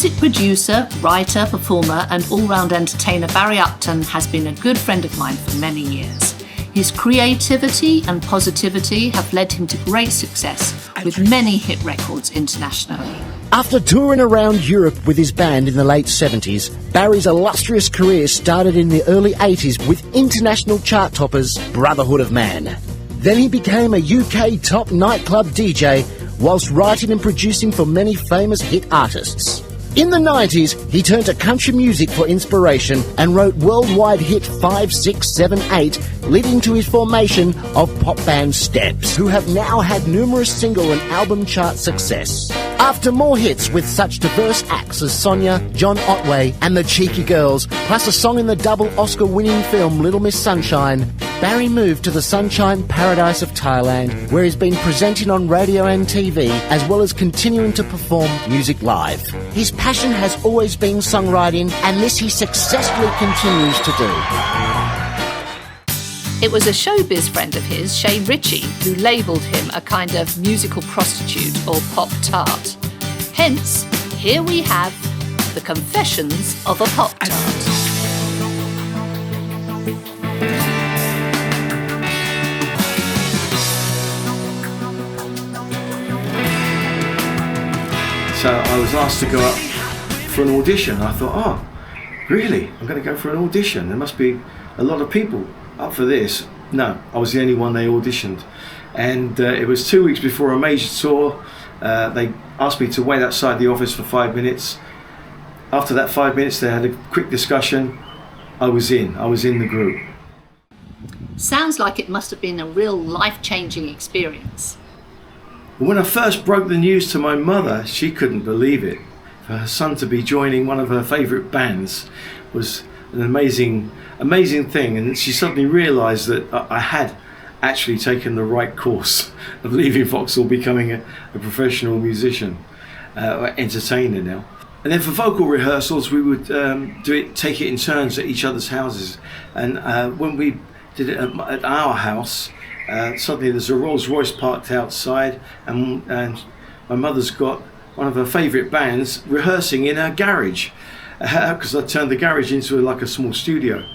Music producer, writer, performer and all-round entertainer Barry Upton has been a good friend of mine for many years. His creativity and positivity have led him to great success with many hit records internationally. After touring around Europe with his band in the late 70s, Barry's illustrious career started in the early 80s with international chart toppers Brotherhood of Man. Then he became a UK top nightclub DJ whilst writing and producing for many famous hit artists. In the 90s, he turned to country music for inspiration and wrote worldwide hit 5, 6, 7, 8, leading to his formation of pop band Steps, who have now had numerous single and album chart success. After more hits with such diverse acts as Sonia, John Otway and the Cheeky Girls, plus a song in the double Oscar-winning film Little Miss Sunshine, Barry moved to the Sunshine Paradise of Thailand, where he's been presenting on radio and TV, as well as continuing to perform music live. His passion has always been songwriting, and this he successfully continues to do. It was a showbiz friend of his, Shay Ritchie, who labelled him a kind of musical prostitute or pop tart. Hence, here we have The Confessions of a Pop Tart. So I was asked to go up for an audition. I thought, oh, really? I'm going to go for an audition? There must be a lot of people up for this. No, I was the only one they auditioned. And it was 2 weeks before a major tour. They asked me to wait outside the office for 5 minutes. After that 5 minutes, they had a quick discussion. I was in the group. Sounds like it must have been a real life-changing experience. When I first broke the news to my mother, she couldn't believe it. For her son to be joining one of her favourite bands was an amazing thing, and she suddenly realised that I had actually taken the right course of leaving Vauxhall, becoming a professional musician, entertainer now. And then for vocal rehearsals, we would take it in turns at each other's houses, and when we did it at our house, suddenly there's a Rolls Royce parked outside, and my mother's got one of her favourite bands rehearsing in her garage, because I turned the garage into like a small studio,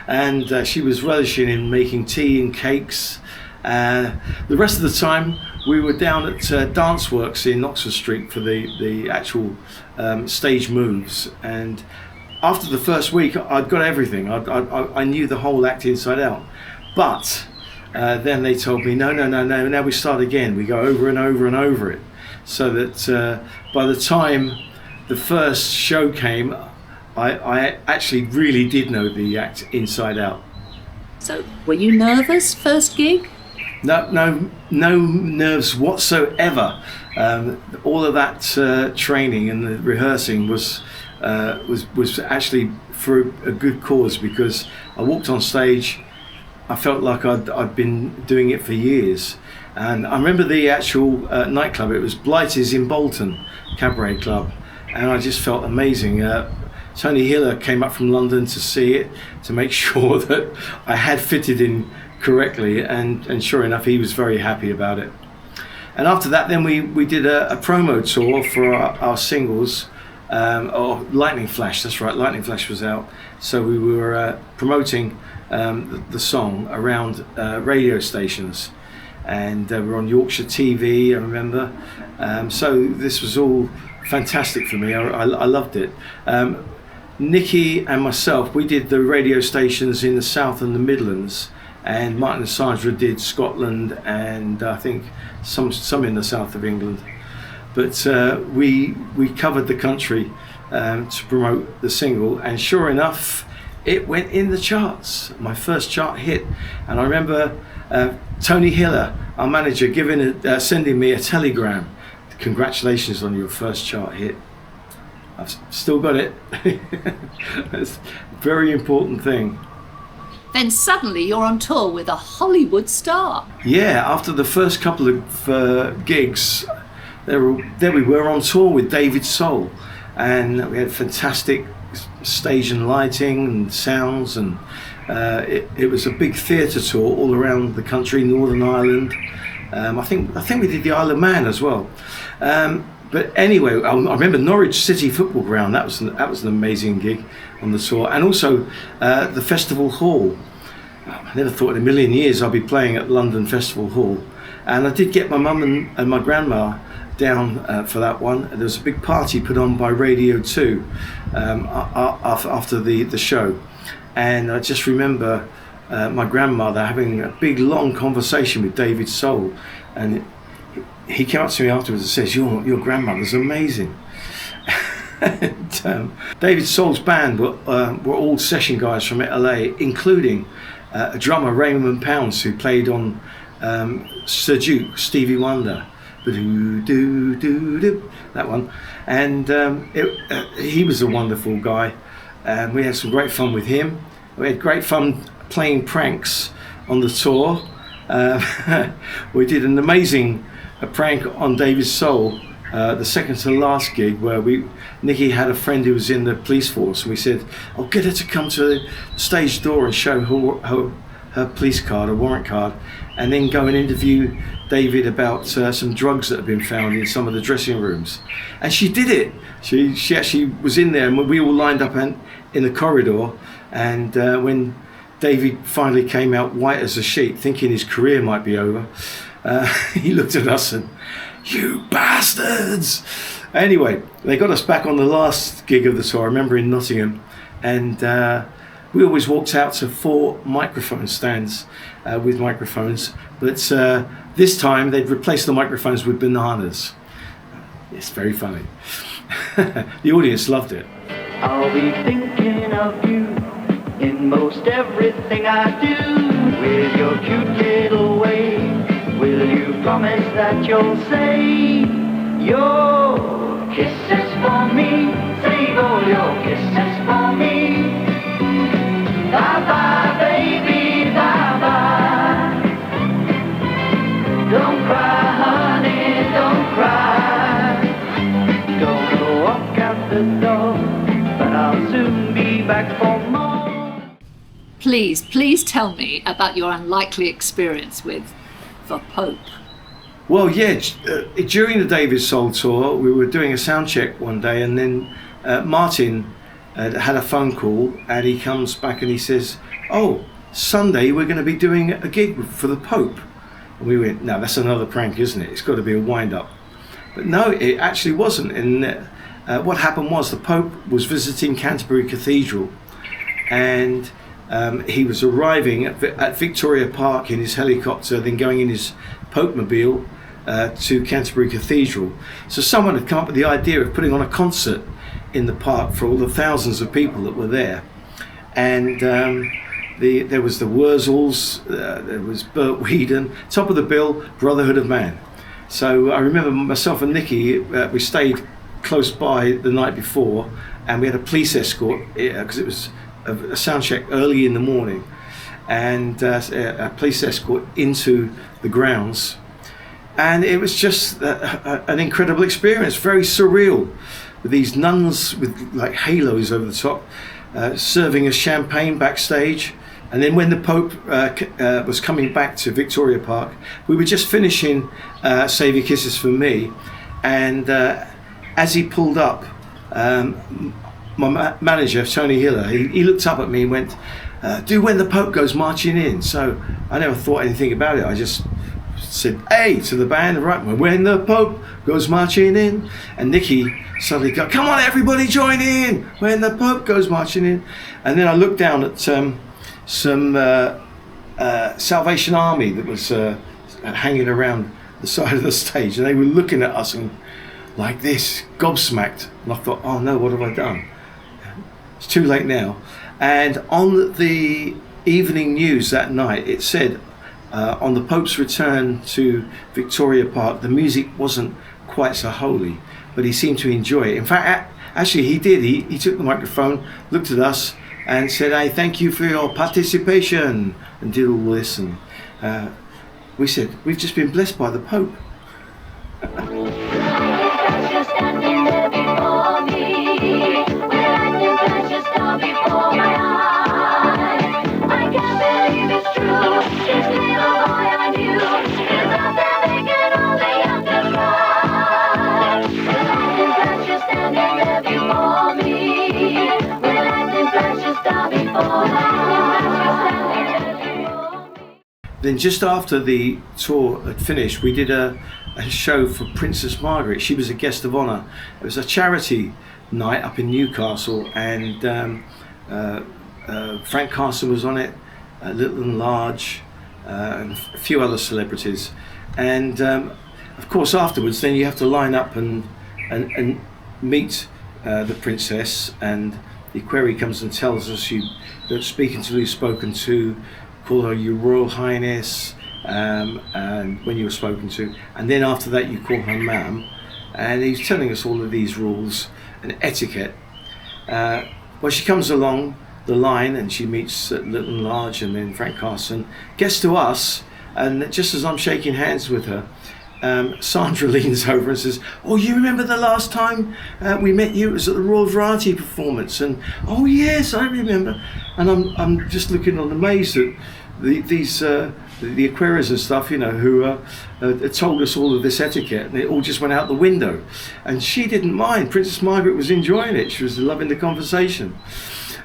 and she was relishing in making tea and cakes. The rest of the time we were down at Dance Works in Oxford Street for the actual stage moves, and after the first week I'd got everything. I knew the whole act inside out, but then they told me, no, now we start again. We go over and over and over it. So that by the time the first show came, I actually really did know the act inside out. So, were you nervous first gig? No nerves whatsoever. All of that training and the rehearsing was actually for a good cause, because I walked on stage. I felt like I'd been doing it for years. And I remember the actual nightclub. It was Blighty's in Bolton, Cabaret Club, and I just felt amazing. Tony Hiller came up from London to see it, to make sure that I had fitted in correctly, and sure enough, he was very happy about it. And after that, then we did a promo tour for our singles, or Lightning Flash, that's right, Lightning Flash was out. So we were promoting the song around radio stations, and we're on Yorkshire TV, I remember. So this was all fantastic for me. I loved it. Nicky and myself, we did the radio stations in the South and the Midlands, and Martin and Sandra did Scotland and I think some in the south of England. But we covered the country to promote the single, and sure enough, it went in the charts, my first chart hit. And I remember Tony Hiller, our manager, sending me a telegram. Congratulations on your first chart hit. I've still got it. It's a very important thing. Then suddenly you're on tour with a Hollywood star. Yeah, after the first couple of gigs, there we were on tour with David Soul, and we had fantastic stage and lighting and sounds, and it was a big theatre tour all around the country, Northern Ireland. I think we did the Isle of Man as well. But anyway, I remember Norwich City Football Ground. That was an amazing gig on the tour, and also the Festival Hall. I never thought in a million years I'd be playing at London Festival Hall, and I did get my mum and my grandma down for that one. There was a big party put on by Radio 2 after the show, and I just remember my grandmother having a big long conversation with David Soul, and he came up to me afterwards and says, your grandmother's amazing. And David Soul's band were all session guys from LA, including a drummer, Raymond Pounds, who played on Sir Duke, Stevie Wonder, that one. And he was a wonderful guy, and we had some great fun with him. We had great fun playing pranks on the tour. We did an amazing prank on David Soul, the second to last gig, where Nikki had a friend who was in the police force, and we said, I'll get her to come to the stage door and show her police card, her warrant card, and then go and interview David about some drugs that had been found in some of the dressing rooms. And she did it. She actually was in there, and we all lined up in the corridor, and when David finally came out white as a sheet, thinking his career might be over, he looked at us and, you bastards! Anyway, they got us back on the last gig of the tour, I remember, in Nottingham, and we always walked out to 4 microphone stands with microphones, but this time they'd replaced the microphones with bananas. It's very funny. The audience loved it. I'll be thinking of you in most everything I do, with your cute little way. Will you promise that you'll save your kisses for me? Save all your kisses for me. Bye-bye, baby, bye-bye. Don't cry, honey, don't cry. Gonna walk out the door, but I'll soon be back for more. Please tell me about your unlikely experience with the Pope. Well, yeah, during the David Soul tour, we were doing a sound check one day, and then Martin had a phone call, and he comes back and he says, oh, Sunday we're going to be doing a gig for the Pope. And we went, no, that's another prank, isn't it? It's got to be a wind-up. But no, it actually wasn't. And what happened was the Pope was visiting Canterbury Cathedral, and he was arriving at Victoria Park in his helicopter, then going in his Pope-mobile to Canterbury Cathedral. So someone had come up with the idea of putting on a concert in the park for all the thousands of people that were there. And there was the Wurzels, there was Burt Whedon, top of the bill, Brotherhood of Man. So I remember myself and Nikki, we stayed close by the night before, and we had a police escort, because it was a sound check early in the morning, and a police escort into the grounds, and it was just an incredible experience, very surreal, with these nuns with like halos over the top, serving us champagne backstage. And then when the Pope was coming back to Victoria Park, we were just finishing Save Your Kisses for Me, and as he pulled up, my manager, Tony Hiller, he looked up at me and went, do When the Pope Goes Marching In. So I never thought anything about it. I just said, hey, to the band, right, when the Pope goes marching in. And Nikki suddenly got, come on, everybody join in, when the Pope goes marching in. And then I looked down at some Salvation Army that was hanging around the side of the stage, and they were looking at us and like this, gobsmacked. And I thought, oh no, what have I done? It's too late now. And on the evening news that night, it said, on the Pope's return to Victoria Park, the music wasn't quite so holy, but he seemed to enjoy it. In fact, actually he did. He took the microphone, looked at us, and said, hey, thank you for your participation, and did all this. And we said, we've just been blessed by the Pope. then just after the tour had finished, we did a show for Princess Margaret. She was a guest of honour. It was a charity night up in Newcastle, and Frank Carson was on it, Little and Large, and a few other celebrities. And of course afterwards then you have to line up and meet the princess, and the equerry comes and tells us that speak until you're spoken to, call her Your Royal Highness, and when you were spoken to, and then after that you call her ma'am. And he's telling us all of these rules and etiquette. Well, she comes along the line and she meets Little and Large, and then Frank Carson gets to us, and just as I'm shaking hands with her, Sandra leans over and says, "Oh, you remember the last time we met you? It was at the Royal Variety performance." And "Oh yes, I remember." And I'm just looking on amazed at the equerries and stuff, who told us all of this etiquette, and it all just went out the window. And she didn't mind. Princess Margaret was enjoying it. She was loving the conversation.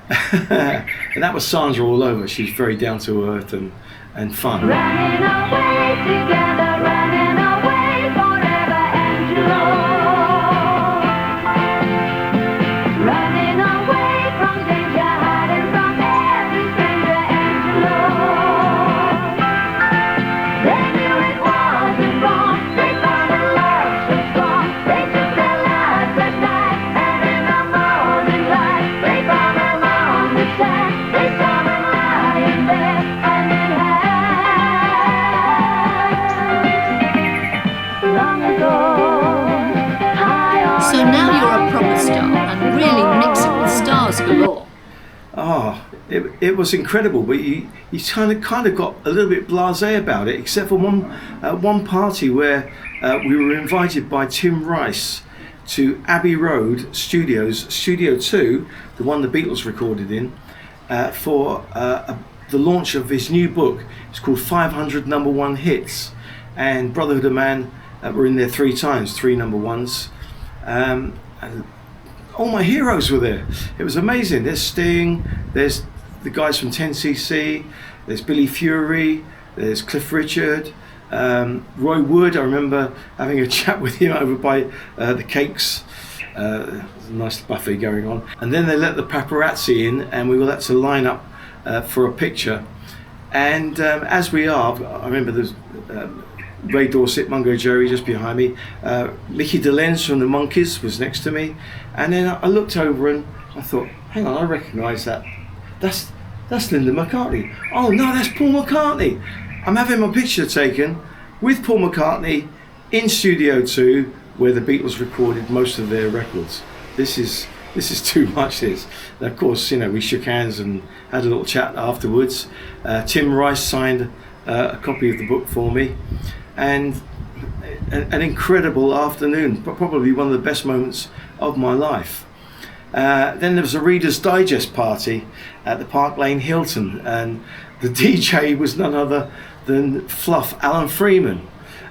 And that was Sandra all over. She's very down to earth and fun. Running away together, running away forever, Angelo. Running away from danger, hiding from every stranger, Angelo. They knew it wasn't wrong. They found a love so strong. They took their lives at night, and in the morning light, they found them on the sand. They saw them lying there, and it long ago. So now you're a proper star and really mixing with stars galore. It was incredible, but you kind of got a little bit blasé about it, except for one party where we were invited by Tim Rice to Abbey Road Studios, Studio 2, the one the Beatles recorded in, for the launch of his new book. It's called 500 Number One Hits, and Brotherhood of Man were in there 3 times, 3 number ones. And all my heroes were there. It was amazing. There's Sting, there's the guys from 10cc, there's Billy Fury, there's Cliff Richard, Roy Wood. I remember having a chat with him over by the Cakes. There's a nice buffet going on. And then they let the paparazzi in, and we all had to line up for a picture. And as we are, I remember there's Ray Dorset, Mungo Jerry just behind me. Mickey DeLenz from the Monkees was next to me. And then I looked over and I thought, hang on, I recognise that. That's Linda McCartney. Oh no, that's Paul McCartney. I'm having my picture taken with Paul McCartney in Studio 2, where the Beatles recorded most of their records. This is too much, this. And of course, we shook hands and had a little chat afterwards. Tim Rice signed a copy of the book for me, and an incredible afternoon, probably one of the best moments of my life. Then there was a Reader's Digest party at the Park Lane Hilton, and the DJ was none other than Fluff Alan Freeman.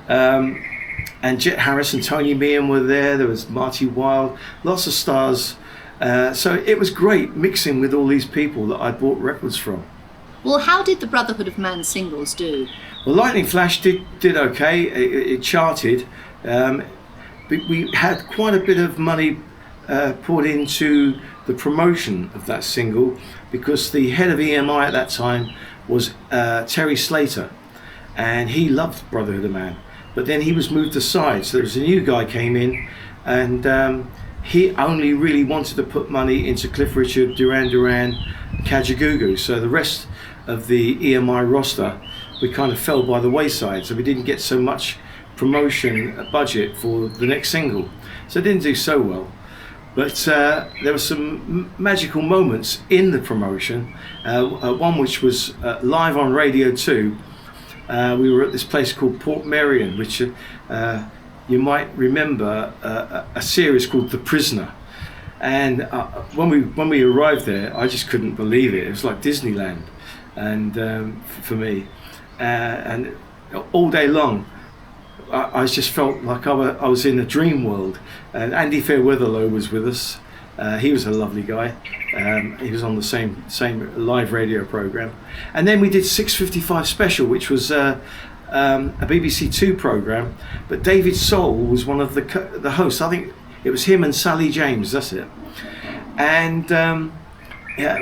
And Jet Harris and Tony Meehan were there. There was Marty Wilde, lots of stars. So it was great mixing with all these people that I bought records from. Well, how did the Brotherhood of Man singles do? Well, Lightning Flash did okay. It charted. We had quite a bit of money poured into the promotion of that single, because the head of EMI at that time was Terry Slater, and he loved Brotherhood of Man. But then he was moved aside, so there was a new guy came in, and he only really wanted to put money into Cliff Richard, Duran Duran, Kajagoogoo. So the rest of the EMI roster, we kind of fell by the wayside, so we didn't get so much promotion budget for the next single. So it didn't do so well. But there were some magical moments in the promotion. One which was live on Radio 2. We were at this place called Port Merion, which you might remember a series called The Prisoner. And when we arrived there, I just couldn't believe it. It was like Disneyland, and for me. And all day long, I just felt like I was in a dream world. And Andy Fairweatherlow was with us, He was a lovely guy. He was on the same live radio program. And then we did 6:55 Special, which was a BBC Two program. But David Soul was one of the hosts. I think it was him and Sally James. That's it. And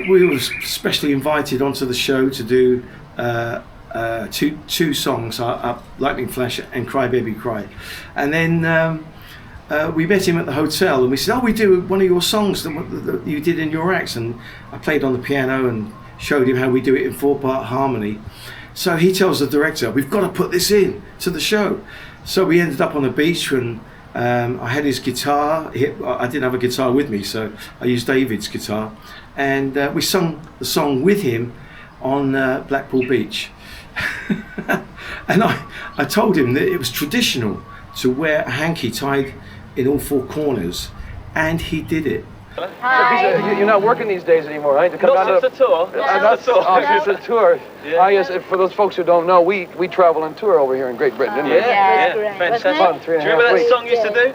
we were specially invited onto the show to do two songs, Lightning Flash and Cry Baby Cry. And then we met him at the hotel and we said, we do one of your songs that you did in your acts. And I played on the piano and showed him how we do it in 4-part harmony. So he tells the director, we've got to put this in to the show. So we ended up on the beach and I had his guitar. I didn't have a guitar with me, so I used David's guitar. And we sung the song with him on Blackpool Beach. And I told him that it was traditional to wear a hanky tied in all four corners, and he did it. Hi. You're not working these days anymore, right? Not since the tour. Since the tour. Yeah. Yes, for those folks who don't know, we travel and tour over here in Great Britain, didn't we? Yeah. Fantastic. Fun, 3.5 weeks. Do you remember that song you used to do?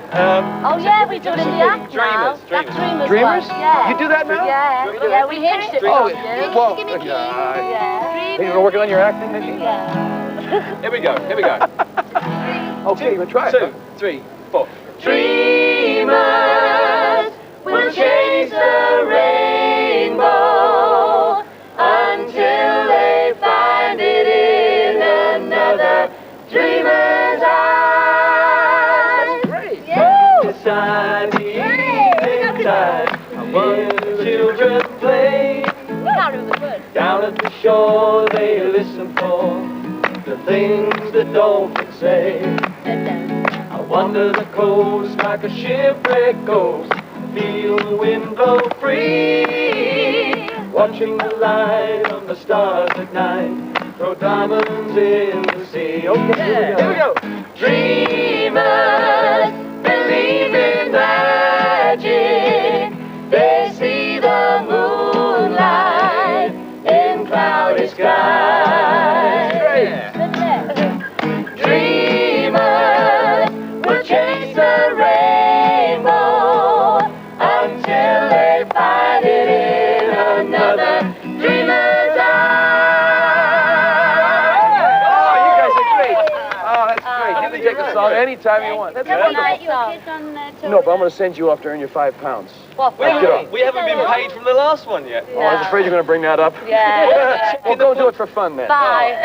We do it in the act now. Dreamers. Dreamers? Yeah. You do that now? Yeah, we hitched it. Oh, Yeah. well, Give me keys. Hey, you're working on your acting, Nikki? Yeah. Here we go. Okay, you want to try it? 2, 3, 4. Dreamers will chase the rainbow until they find it in another dreamer's eyes. Great. Yeah. Evening time, when the children play down at the shore, they listen for the things that dolphins say. I wander the coast like a shipwrecked ghost, feel the wind blow free, watching the light of the stars at night, throw diamonds in the sea. Okay, here we go. Dreamers believe in magic, they see the moonlight in cloudy skies. Dreamers will chase the rainbow until they find it in another dreamer's eyes. Oh, you guys are great. Oh, that's great. You can take the song anytime you want. Every night you a kiss on tour. No, but I'm going to send you off to earn your £5. Well, We haven't been paid from the last one yet. Oh, I was afraid you were going to bring that up. Yeah. Well, go do it for fun then. Bye.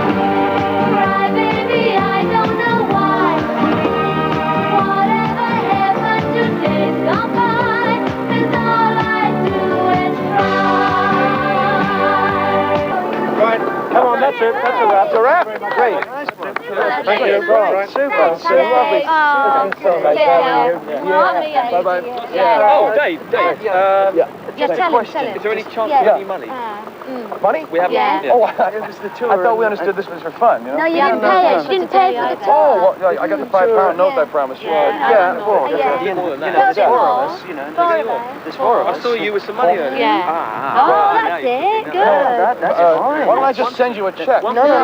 Cry, baby, I don't know why. Whatever happened to days gone by, 'cause all I do is cry. Right, come on, that's it. That's a wrap. It's a wrap. Great. Thank you. Super. So lovely. So nice having you. Yeah. Bye-bye. Oh, Dave. Yeah, tell him. Is there any chance of Yeah. any money? Money? We haven't. Yeah. Oh, it was the tour. I thought we understood this was for fun, you know? No, you didn't pay it. She didn't pay for the tour. Oh, well, I got the £5 note I promised you. Yeah, well, Yeah. More than that. There's four of us, you know. There's four of I saw you with some money earlier. Yeah. Oh, that's it. Good. That's fine. Why don't I just send you a check? One No, for we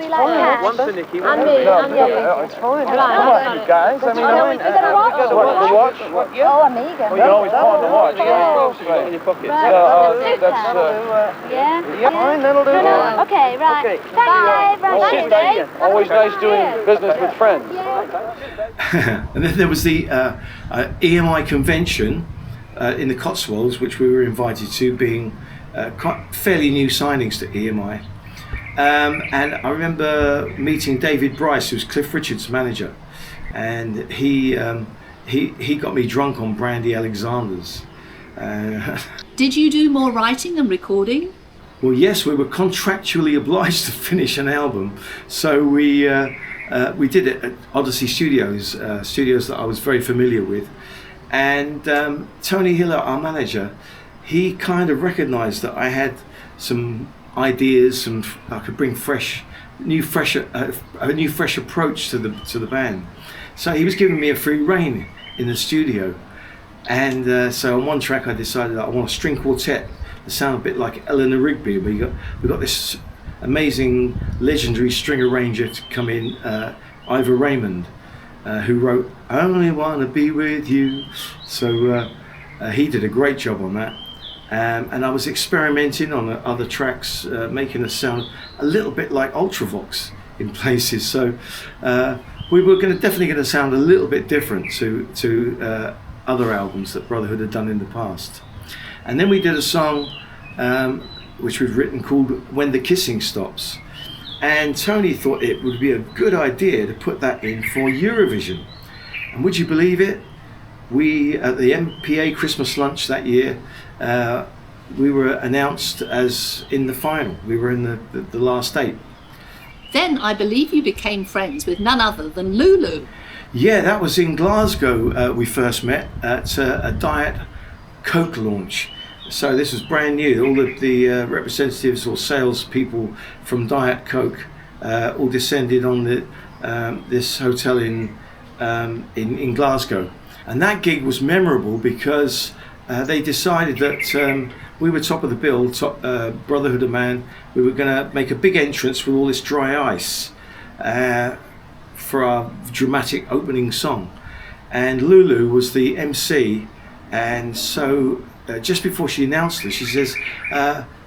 Nicky, like cash. one for Nicky, And one for me, me. No, and you. it's fine. Right. Come on, you guys. I mean, we got a watch. the watch? Yeah. Oh, Amiga. You can always pawn the watch. Of course, you've got it in your pocket. Right. That's, Yeah? yeah, fine, that'll do. No. Okay, right. Okay. Bye. Oh, Thanks, Dave. always nice doing business with friends. And then there was the EMI convention in the Cotswolds, which we were invited to, being quite fairly new signings to EMI. And I remember meeting David Bryce, who was Cliff Richard's manager, and he got me drunk on Brandy Alexander's. Did you do more writing and recording? Well, yes, we were contractually obliged to finish an album, so we did it at Odyssey Studios, studios that I was very familiar with. And Tony Hiller, our manager, he kind of recognised that I had some ideas, I could bring a new fresh approach to the band. So he was giving me a free rein in the studio, and so on one track I decided that I want a string quartet that sound a bit like Eleanor Rigby. We got this amazing legendary string arranger to come in, Ivor Raymond, who wrote "I Only Wanna Be With You." So he did a great job on that. And I was experimenting on other tracks, making us sound a little bit like Ultravox in places. So we were definitely going to sound a little bit different to other albums that Brotherhood had done in the past. And then we did a song which we've written called "When the Kissing Stops." And Tony thought it would be a good idea to put that in for Eurovision. And would you believe it? We, at the MPA Christmas lunch that year, we were announced as in the final. We were in the last 8. Then I believe you became friends with none other than Lulu. Yeah, that was in Glasgow. We first met at a Diet Coke launch. So this was brand new. All of the representatives or salespeople from Diet Coke all descended on this hotel in Glasgow. And that gig was memorable because they decided that we were top of the bill, Brotherhood of Man. We were going to make a big entrance with all this dry ice for our dramatic opening song. And Lulu was the MC, and so just before she announced it, she says,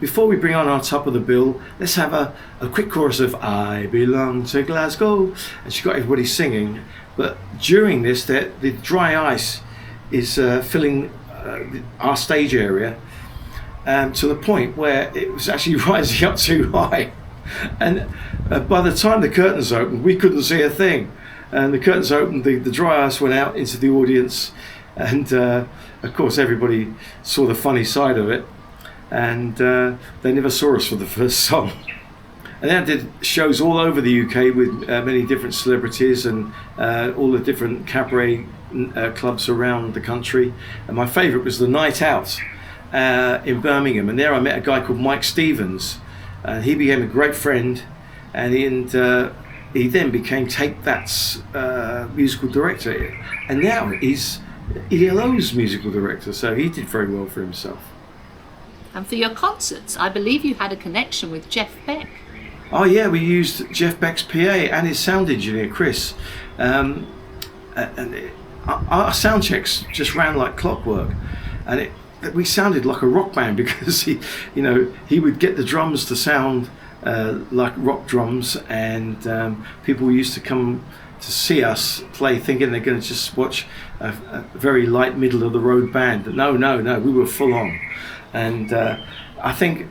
before we bring on our top of the bill, let's have a quick chorus of "I Belong to Glasgow." And she got everybody singing. But during this, the dry ice is filling our stage area to the point where it was actually rising up too high. And by the time the curtains opened, we couldn't see a thing. And the curtains opened, the dry ice went out into the audience, and of course everybody saw the funny side of it, and they never saw us for the first song. And then I did shows all over the UK with many different celebrities and all the different cabaret clubs around the country. And my favourite was the Night Out in Birmingham, and there I met a guy called Mike Stevens, and he became a great friend, and he then became Take That's musical director, and now he's ELO's musical director, so he did very well for himself. And for your concerts, I believe you had a connection with Jeff Beck. Oh yeah, we used Jeff Beck's PA and his sound engineer Chris, and our sound checks just ran like clockwork, and we sounded like a rock band because he would get the drums to sound like rock drums, and people used to come to see us play thinking they're going to just watch a very light middle of the road band. But no, we were full on, and I think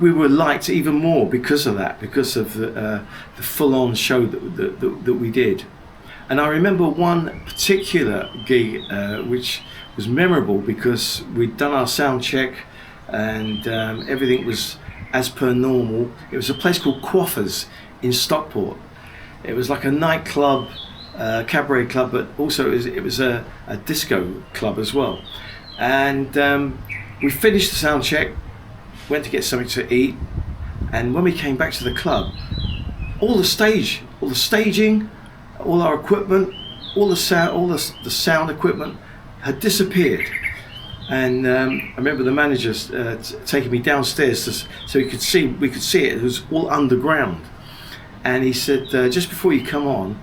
we were liked even more because of that, because of the full-on show that we did. And I remember one particular gig which was memorable because we'd done our sound check and everything was as per normal. It was a place called Quaffers in Stockport. It was like a nightclub, cabaret club, but also it was a disco club as well. And we finished the sound check, went to get something to eat, and when we came back to the club, all the staging, all our equipment, all the sound equipment had disappeared. And I remember the manager taking me downstairs so we could see it. It was all underground. And he said, just before you come on,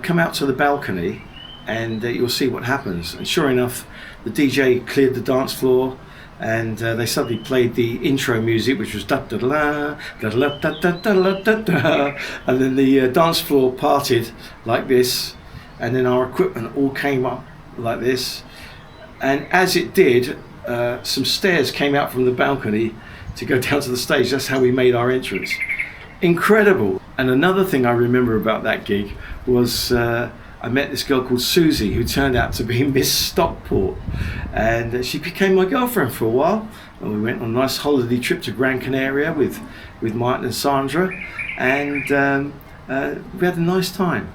come out to the balcony and you'll see what happens. And sure enough, the DJ cleared the dance floor, and they suddenly played the intro music, which was da da da da da da da da da da, and then the dance floor parted like this, and then our equipment all came up like this, and as it did, some stairs came out from the balcony to go down to the stage. That's how we made our entrance. Incredible. And another thing I remember about that gig was I met this girl called Susie, who turned out to be Miss Stockport, and she became my girlfriend for a while, and we went on a nice holiday trip to Gran Canaria with Martin and Sandra, and we had a nice time.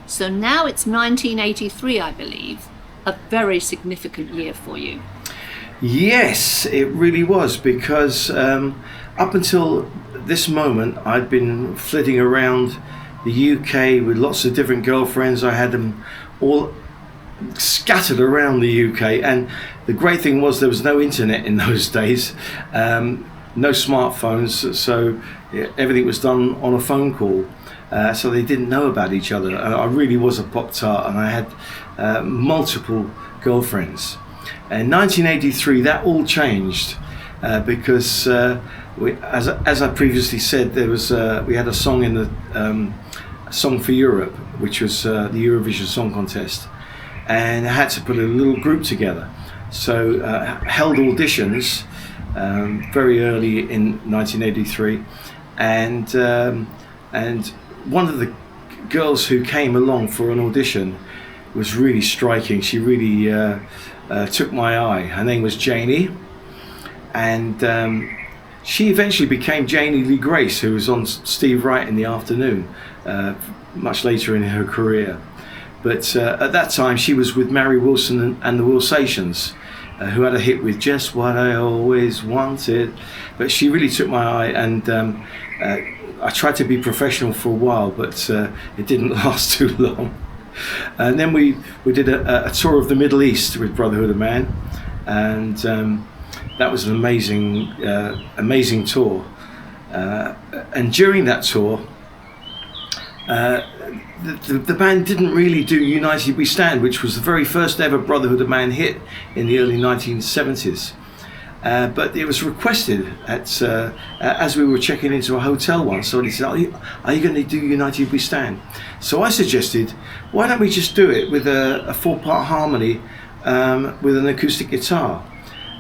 So now it's 1983, I believe, a very significant year for you. Yes, it really was, because up until this moment I'd been flitting around the UK with lots of different girlfriends. I had them all scattered around the UK, and the great thing was there was no internet in those days, no smartphones, so everything was done on a phone call. so they didn't know about each other. I really was a Pop-Tart, and I had multiple girlfriends. In 1983, that all changed because, as I previously said, we had a song in the Song for Europe, which was the Eurovision Song Contest, and I had to put a little group together. So held auditions very early in 1983, and one of the girls who came along for an audition was really striking. She really took my eye. Her name was Janie, and she eventually became Janie Lee Grace, who was on Steve Wright in the afternoon much later in her career. But at that time she was with Mary Wilson and the Wilsations, who had a hit with Just What I Always Wanted. But she really took my eye, and I tried to be professional for a while, but it didn't last too long. And then we did a tour of the Middle East with Brotherhood of Man, and that was an amazing tour. And during that tour, the band didn't really do United We Stand, which was the very first ever Brotherhood of Man hit in the early 1970s. But it was requested as we were checking into a hotel once. Somebody said, are you going to do United We Stand? So I suggested, why don't we just do it with a 4-part harmony with an acoustic guitar?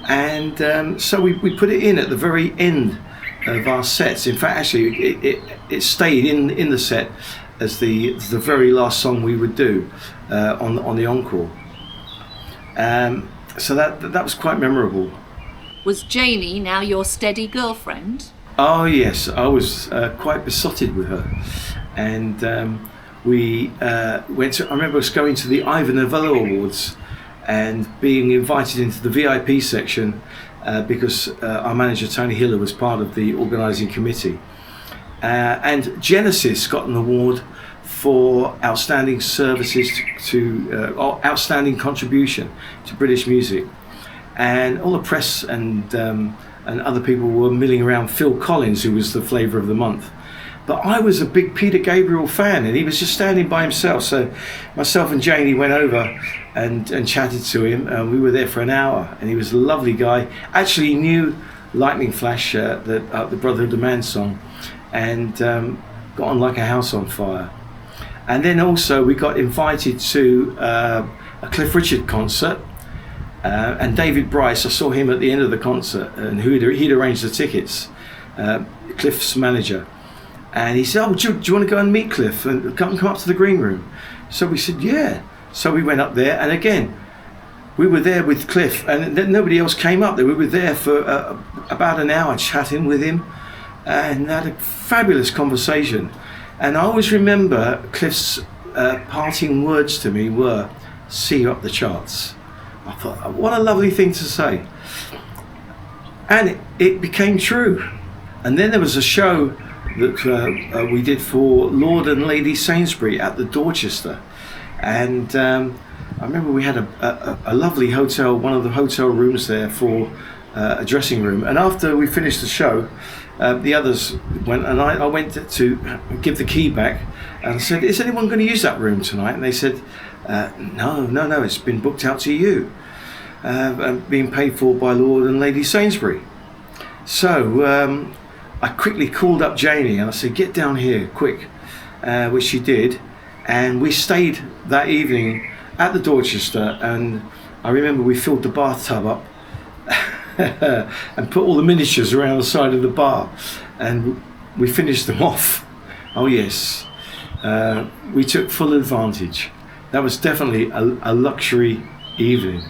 And so we put it in at the very end of our sets. In fact, actually, it stayed in the set as the very last song we would do on the encore. So that was quite memorable. Was Janie now your steady girlfriend? Oh yes, I was quite besotted with her, and we went to. I remember us going to the Ivor Novello Awards and being invited into the VIP section because our manager Tony Hiller was part of the organising committee, and Genesis got an award for outstanding services or outstanding contribution to British music. And all the press and other people were milling around Phil Collins, who was the flavour of the month. But I was a big Peter Gabriel fan, and he was just standing by himself. So myself and Janie went over and chatted to him. We were there for an hour, and he was a lovely guy. Actually, he knew Lightning Flash, the Brotherhood of Man song, and got on like a house on fire. And then also we got invited to a Cliff Richard concert. And David Bryce, I saw him at the end of the concert, and he'd arranged the tickets, Cliff's manager. And he said, do you want to go and meet Cliff and come up to the green room? So we said, yeah. So we went up there, and again, we were there with Cliff, and then nobody else came up there. We were there for about an hour chatting with him, and had a fabulous conversation. And I always remember Cliff's parting words to me were, "See you up the charts." I thought, what a lovely thing to say. And it became true. And then there was a show that we did for Lord and Lady Sainsbury at the Dorchester. And I remember we had a lovely hotel, one of the hotel rooms there for a dressing room. And after we finished the show, the others went, and I went to give the key back. And I said, is anyone going to use that room tonight? And they said, no, it's been booked out to you, being paid for by Lord and Lady Sainsbury. So I quickly called up Janie and I said, get down here quick, which she did, and we stayed that evening at the Dorchester. And I remember we filled the bathtub up and put all the miniatures around the side of the bar, and we finished them off. Oh yes, we took full advantage. That was definitely a luxury evening.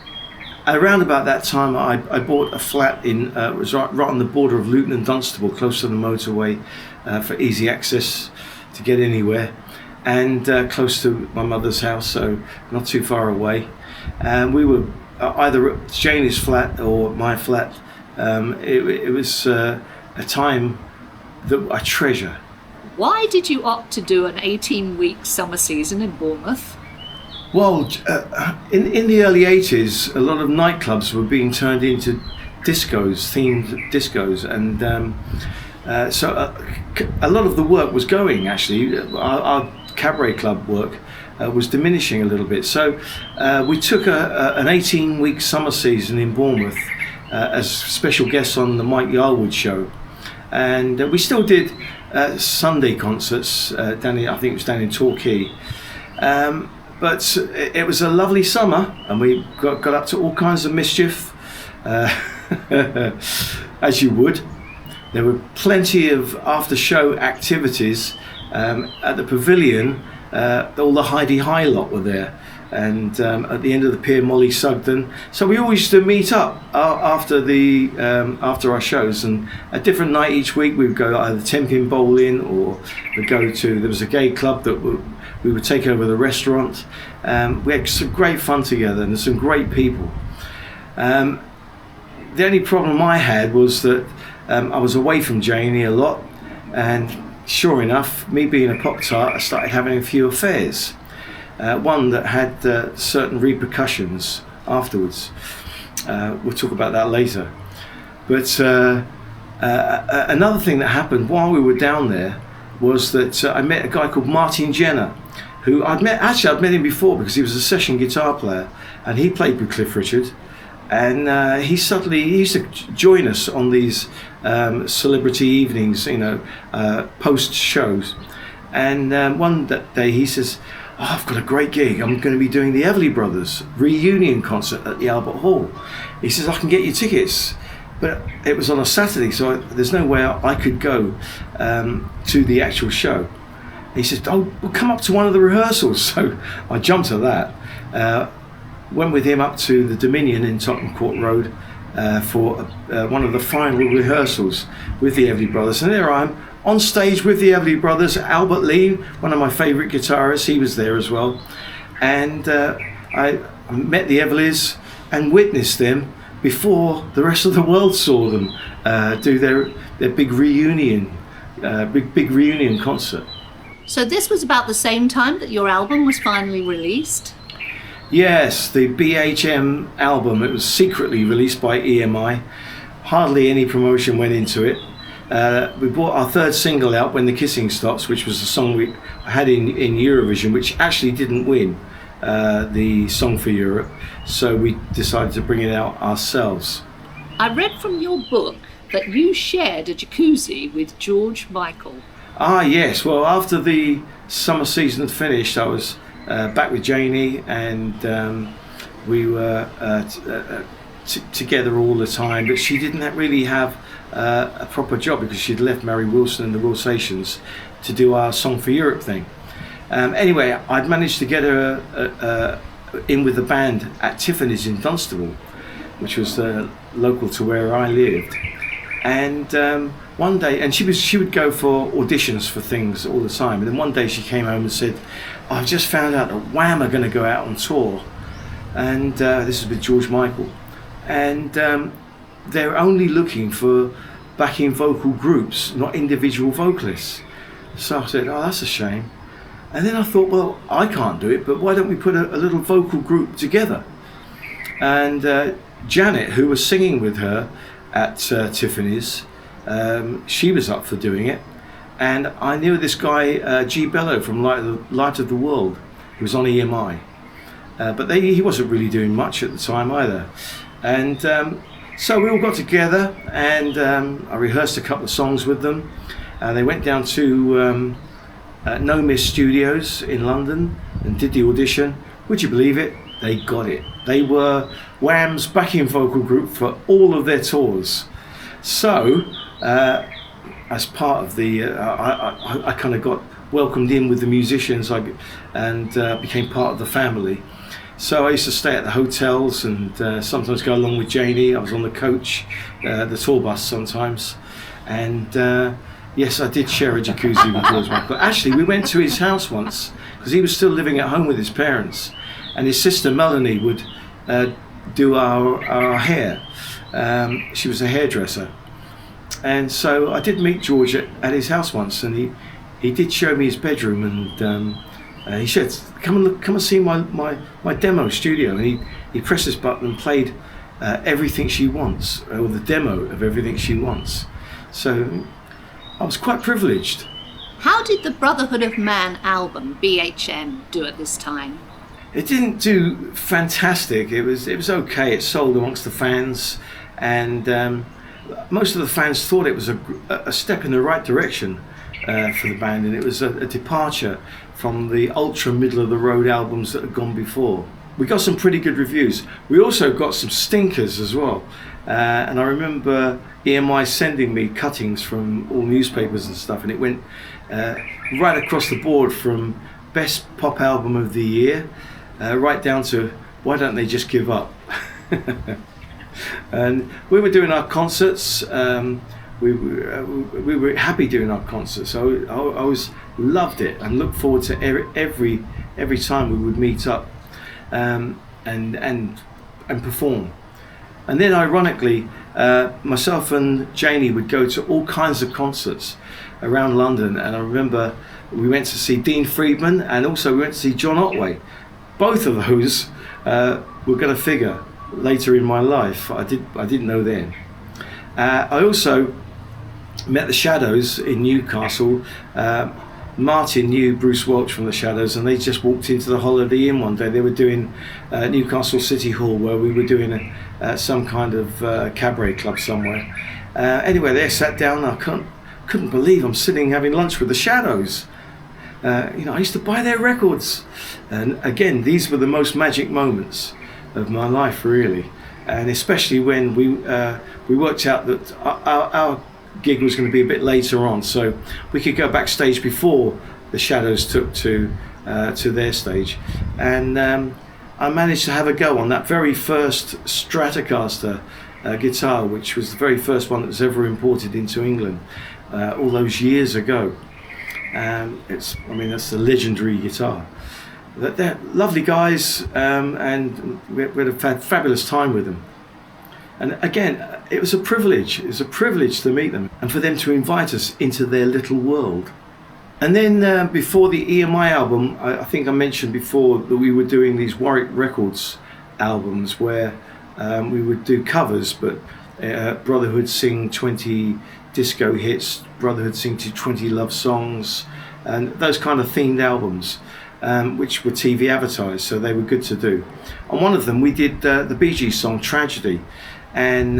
Around about that time, I bought a flat it was right on the border of Luton and Dunstable, close to the motorway, for easy access to get anywhere, and close to my mother's house, so not too far away. And we were either at Janie's flat or my flat. It was a time that I treasure. Why did you opt to do an 18-week summer season in Bournemouth? Well, in the early 80s, a lot of nightclubs were being turned into discos, themed discos, and A lot of the work was going, actually. Our cabaret club work was diminishing a little bit. So we took an 18-week summer season in Bournemouth as special guests on the Mike Yarwood show. And we still did Sunday concerts down in, I think it was down in Torquay. But it was a lovely summer, and we got up to all kinds of mischief, as you would. There were plenty of after-show activities at the Pavilion. All the Heidi High lot were there, and at the end of the pier, Molly Sugden. So we always used to meet up after our shows, and a different night each week. We would go either 10-pin bowling, or we'd go to, there was a gay club that we would take over the restaurant. We had some great fun together, and some great people. The only problem I had was that I was away from Janie a lot, and sure enough, me being a Pop-Tart, I started having a few affairs. One that had certain repercussions afterwards. We'll talk about that later. But another thing that happened while we were down there was that I met a guy called Martin Jenner, who I'd met him before because he was a session guitar player, and he played with Cliff Richard. And he used to join us on these celebrity evenings, post shows. And one day he says, I've got a great gig. I'm going to be doing the Everly Brothers reunion concert at the Albert Hall. He says, I can get you tickets. But it was on a Saturday, so there's no way I could go to the actual show. He says, we'll come up to one of the rehearsals. So I jumped at that. Went with him up to the Dominion in Tottenham Court Road for one of the final rehearsals with the Everly Brothers. And there I am, on stage with the Everly Brothers. Albert Lee, one of my favourite guitarists, he was there as well. And I met the Everlys and witnessed them before the rest of the world saw them do their big reunion, big reunion concert. So this was about the same time that your album was finally released? Yes, the BHM album. It was secretly released by EMI. Hardly any promotion went into it. We brought our third single out, When the Kissing Stops, which was a song we had in Eurovision, which actually didn't win the Song for Europe. So we decided to bring it out ourselves. I read from your book that you shared a jacuzzi with George Michael. Ah, yes. Well, after the summer season had finished, I was back with Janie, and we were together all the time, but she didn't really have a proper job because she'd left Mary Wilson and the Wilsations to do our Song for Europe thing. Anyway, I'd managed to get her in with the band at Tiffany's in Dunstable, which was local to where I lived. And one day, and she would go for auditions for things all the time, and then one day she came home and said, I've just found out that Wham are going to go out on tour, and this is with George Michael, and they're only looking for backing vocal groups, not individual vocalists. So I said, oh, that's a shame. And then I thought, well, I can't do it, but why don't we put a little vocal group together? And Janet, who was singing with her at Tiffany's, she was up for doing it. And I knew this guy, G. Bello from Light of the World, who was on EMI. But he wasn't really doing much at the time either. And so we all got together, and I rehearsed a couple of songs with them. They went down to No Miss Studios in London and did the audition. Would you believe it? They got it. They were Wham's backing vocal group for all of their tours. So, as part of the, I kind of got welcomed in with the musicians and became part of the family. So I used to stay at the hotels and sometimes go along with Janie. I was on the coach, the tour bus sometimes. And yes, I did share a jacuzzi with George Michael. Actually, we went to his house once because he was still living at home with his parents. And his sister Melanie would do our hair. She was a hairdresser. And so I did meet George at his house once, and he did show me his bedroom, and he said, come and see my demo studio. And he pressed this button and played Everything She Wants, or the demo of Everything She Wants. So I was quite privileged. How did the Brotherhood of Man album, BHM, do at this time? It didn't do fantastic. It was okay. It sold amongst the fans, and most of the fans thought it was a step in the right direction for the band, and it was a departure from the ultra middle of the road albums that had gone before. We got some pretty good reviews. We also got some stinkers as well, and I remember EMI sending me cuttings from all newspapers and stuff, and it went right across the board from best pop album of the year right down to why don't they just give up. And we were doing our concerts. We were happy doing our concerts. So I always loved it and looked forward to every time we would meet up and perform. And then, ironically, myself and Janie would go to all kinds of concerts around London. And I remember we went to see Dean Friedman, and also we went to see John Otway. Both of those were going to figure later in my life. I didn't know then. I also met the Shadows in Newcastle. Martin knew Bruce Welch from the Shadows, and they just walked into the Holiday Inn one day. They were doing Newcastle City Hall, where we were doing some kind of cabaret club somewhere. Anyway, they sat down. I couldn't believe I'm sitting having lunch with the Shadows. I used to buy their records, and again, these were the most magic moments of my life, really. And especially when we worked out that our gig was going to be a bit later on, so we could go backstage before the Shadows took to their stage. And I managed to have a go on that very first Stratocaster guitar, which was the very first one that was ever imported into England all those years ago. That's the legendary guitar. They're lovely guys, and we had a fabulous time with them. And again, it was a privilege. It was a privilege to meet them and for them to invite us into their little world. And then before the EMI album, I think I mentioned before that we were doing these Warwick Records albums where we would do covers, but Brotherhood sing 20 disco hits, Brotherhood sing 20 love songs, and those kind of themed albums, which were TV advertised, so they were good to do. On one of them, we did the Bee Gees song Tragedy, and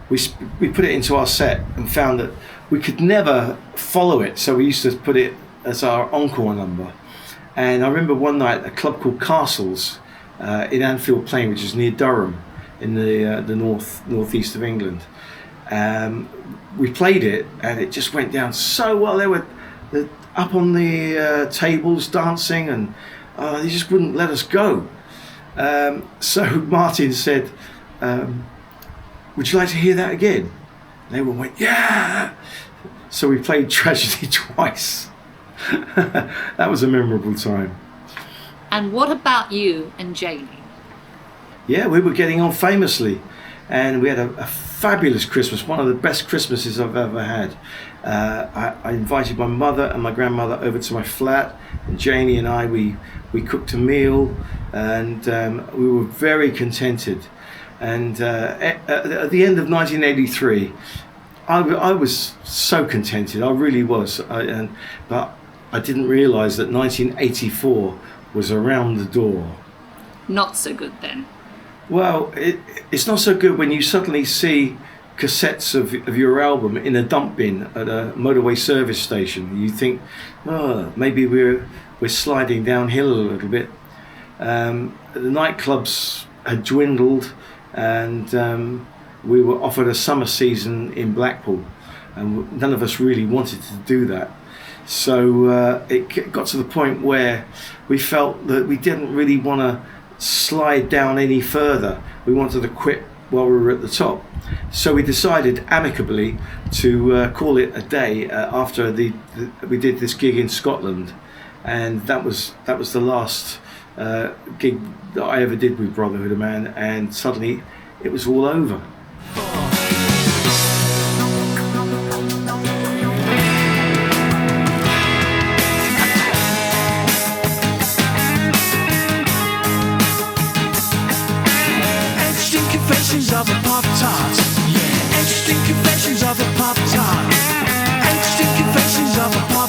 we put it into our set and found that we could never follow it, so we used to put it as our encore number. And I remember one night a club called Castles in Anfield Plain, which is near Durham in the northeast of England. We played it and it just went down so well. They were up on the tables dancing, and they just wouldn't let us go. So Martin said, would you like to hear that again? And everyone went, yeah! So we played Tragedy twice. That was a memorable time. And what about you and Janie? Yeah, we were getting on famously, and we had a fabulous Christmas, one of the best Christmases I've ever had. I invited my mother and my grandmother over to my flat, and Janie and I, we cooked a meal, and we were very contented. And at the end of 1983, I was so contented, I really was, but I didn't realise that 1984 was around the door. Not so good then. Well, it's not so good when you suddenly see cassettes of your album in a dump bin at a motorway service station. You think, oh, maybe we're sliding downhill a little bit. The nightclubs had dwindled, and we were offered a summer season in Blackpool, and none of us really wanted to do that. So it got to the point where we felt that we didn't really want to slide down any further. We wanted to quit while we were at the top. So we decided amicably to call it a day after we did this gig in Scotland, and that was the last gig that I ever did with Brotherhood of Man, and suddenly it was all over. Confessions of a Pop-Tart. Yeah. Interesting confessions of a Pop-Tart. Interesting of a